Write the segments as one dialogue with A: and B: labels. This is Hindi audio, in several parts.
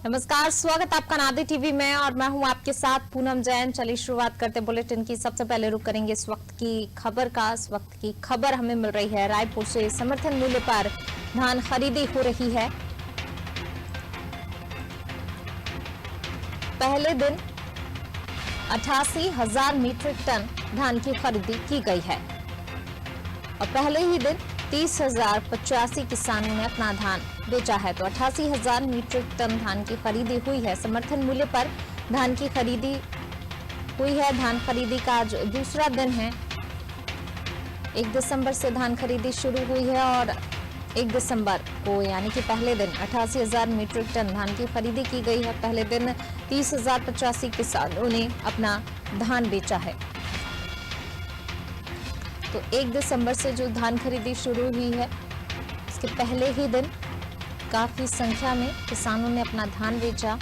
A: नमस्कार, स्वागत आपका नादी टीवी में और मैं हूं आपके साथ पूनम जैन। चलिए शुरुआत करते बुलेटिन की। सबसे पहले रुक करेंगे इस वक्त की खबर का। इस वक्त की खबर हमें मिल रही है रायपुर से। समर्थन मूल्य पर धान खरीदी हो रही है। पहले दिन 88,000 मीट्रिक टन धान की खरीदी की गई है और पहले ही दिन 30,085 किसानों ने अपना धान बेचा है। तो 88,000 मीट्रिक टन धान की खरीदी हुई है। समर्थन मूल्य पर धान की खरीदी हुई है। धान खरीदी का आज दूसरा दिन है। 1 दिसंबर से धान खरीदी शुरू हुई है और 1 दिसंबर को यानी कि पहले दिन 88,000 मीट्रिक टन धान की खरीदी की गई है। पहले दिन 30,085 किसानों ने अपना धान बेचा है। तो 1 दिसंबर से जो धान खरीदी शुरू हुई है, इसके पहले ही दिन काफी संख्या में किसानों ने अपना धान बेचा।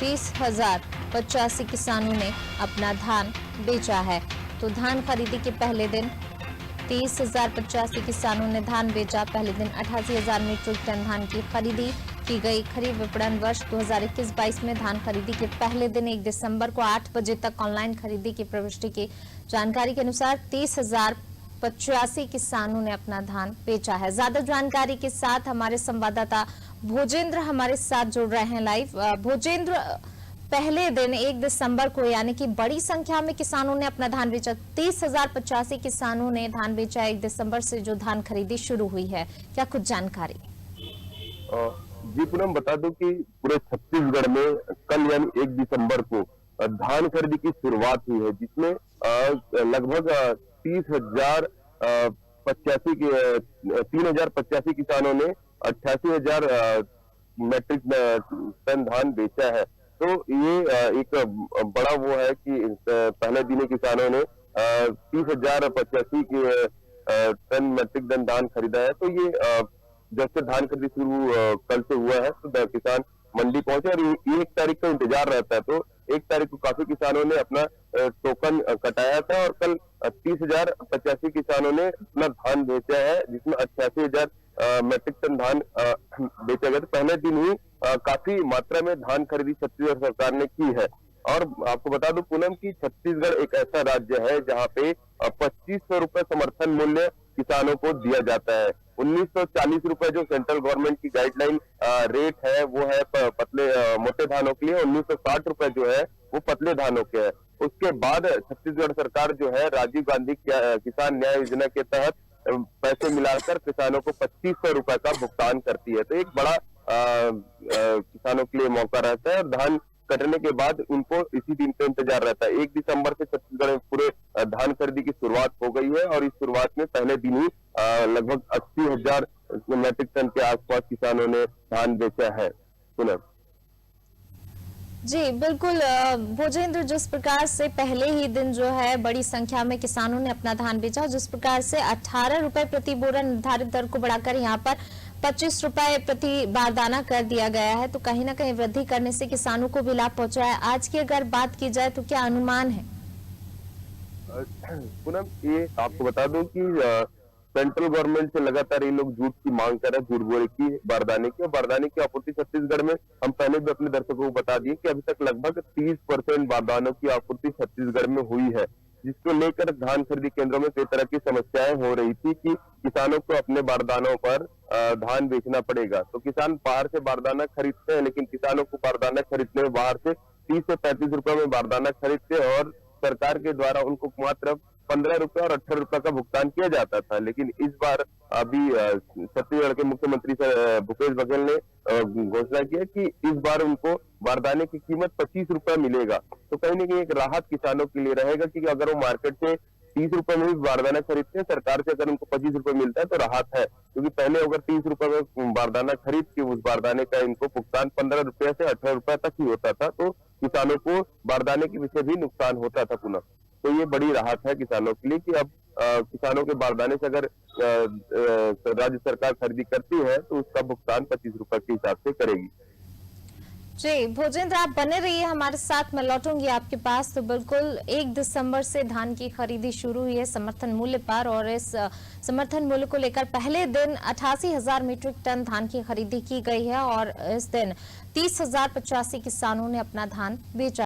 A: 30,085 किसानों ने अपना धान बेचा है। तो धान खरीदी के पहले दिन 30,085 किसानों ने धान बेचा। पहले दिन 88,000 मीट्रिक टन धान की खरीदी की गई। खरीफ विपणन वर्ष 2021-22 में धान खरीदी के पहले दिन 1 दिसंबर को 8 बजे तक ऑनलाइन खरीदी की प्रविष्टि की जानकारी के अनुसार 30,085 किसानों ने अपना धान बेचा है। ज्यादा जानकारी के साथ हमारे संवाददाता भोजेंद्र हमारे साथ जुड़ रहे हैं लाइव। भोजेंद्र, पहले दिन 1 दिसंबर को यानी कि बड़ी संख्या में किसानों ने अपना धान बेचा। 30,085 किसानों ने धान बेचा। 1 दिसंबर से जो धान खरीदी शुरू हुई है, क्या कुछ जानकारी?
B: जी पूनम, बता दूं कि पूरे छत्तीसगढ़ में कल यानी 1 दिसंबर को धान खरीदी की शुरुआत हुई है, जिसमें लगभग 3,085 किसानों ने 88,000 मैट्रिक टन धान बेचा है। तो ये एक बड़ा वो है कि पहले दिन ही किसानों ने 30,085 टन मैट्रिक टन धान खरीदा है। तो ये जब से धान खरीदी शुरू कल से हुआ है, तो किसान मंडी पहुंचे और ये 1 तारीख का इंतजार रहता है। तो 1 तारीख को काफी किसानों ने अपना टोकन कटाया था और कल 30,085 किसानों ने अपना धान बेचा है, जिसमें 88,000 मैट्रिक टन धान बेचा गया। तो पहले दिन ही काफी मात्रा में धान खरीदी छत्तीसगढ़ सरकार ने की है। और आपको बता दूं पूनम की छत्तीसगढ़ एक ऐसा राज्य है जहाँ पे 2,500 रुपए समर्थन मूल्य किसानों को दिया जाता है। 1,940 रुपए जो सेंट्रल गवर्नमेंट की गाइडलाइन रेट है, वो है पतले मोटे धानों के लिए। 1,960 रुपए जो है वो पतले धानों के है। उसके बाद छत्तीसगढ़ सरकार जो है राजीव गांधी किसान न्याय योजना के तहत पैसे मिलाकर किसानों को 2,500 रुपए का भुगतान करती है। तो एक बड़ा किसानों के लिए मौका रहता है। और धान कटने के बाद उनको इसी दिन का इंतजार रहता है। 1 दिसंबर से छत्तीसगढ़ में पूरे धान खरीदी की शुरुआत हो गई है और इस शुरुआत में पहले दिन ही लगभग 80,000 मैट्रिक टन के आसपास किसानों ने धान बेचा है। पुनः
A: जी बिल्कुल भोजेंद्र, जिस प्रकार से पहले ही दिन जो है बड़ी संख्या में किसानों ने अपना धान बेचा, जिस प्रकार से 18 रुपए प्रति बोरा निर्धारित दर को बढ़ाकर यहाँ पर 25 रुपए प्रति बारदाना कर दिया गया है, तो कहीं ना कहीं वृद्धि करने से किसानों को भी लाभ पहुंचा है। आज की अगर बात की जाए तो क्या अनुमान है?
B: पूनम, ये आपको बता दूं कि सेंट्रल गवर्नमेंट से लगातार ये लोग जूट की मांग कर रहे हैं, जूट बोरे की बारदाने की। और बारदाने की आपूर्ति छत्तीसगढ़ में हम पहले भी अपने दर्शकों को बता दिए कि अभी तक लगभग 30% बारदानों की आपूर्ति छत्तीसगढ़ में हुई है, जिसको लेकर धान खरीदी केंद्रों में कई तरह की समस्याएं हो रही थी कि किसानों को अपने बारदानों पर धान बेचना पड़ेगा। तो किसान बाहर से बारदाना खरीदते हैं, लेकिन किसानों को बारदाना खरीदने में बाहर से 30 से 35 रुपए में बारदाना खरीदते हैं और सरकार के द्वारा उनको मात्र 15 रुपए और 18 रुपए का भुगतान किया जाता था। लेकिन इस बार अभी छत्तीसगढ़ के मुख्यमंत्री भूपेश बघेल ने घोषणा की है कि इस बार उनको बारदाने की कीमत 25 रुपए मिलेगा। तो कहीं ना कहीं एक राहत किसानों के लिए रहेगा कि अगर वो मार्केट से 30 रुपए में भी बारदाना खरीदते हैं, सरकार से अगर उनको 25 रुपए मिलता है तो राहत है। क्योंकि पहले अगर 30 रुपए में बारदाना खरीद के उस बारदाने का इनको भुगतान 15 रुपए से 18 रुपए तक ही होता था, तो किसानों को बारदाने के विषय भी नुकसान होता था पुनः। तो ये बड़ी राहत है किसानों के लिए कि अब किसानों के बारदाने से अगर राज्य सरकार खरीदी करती है तो उसका भुगतान 25 रुपए के हिसाब से करेगी।
A: जी भोजेंद्र, आप बने रहिए हमारे साथ, मैं लौटूंगी आपके पास। तो बिल्कुल 1 दिसंबर से धान की खरीदी शुरू हुई है समर्थन मूल्य पर, और इस समर्थन मूल्य को लेकर पहले दिन 88,000 मीट्रिक टन धान की खरीदी की गई है और इस दिन 30,085 किसानों ने अपना धान बेचा।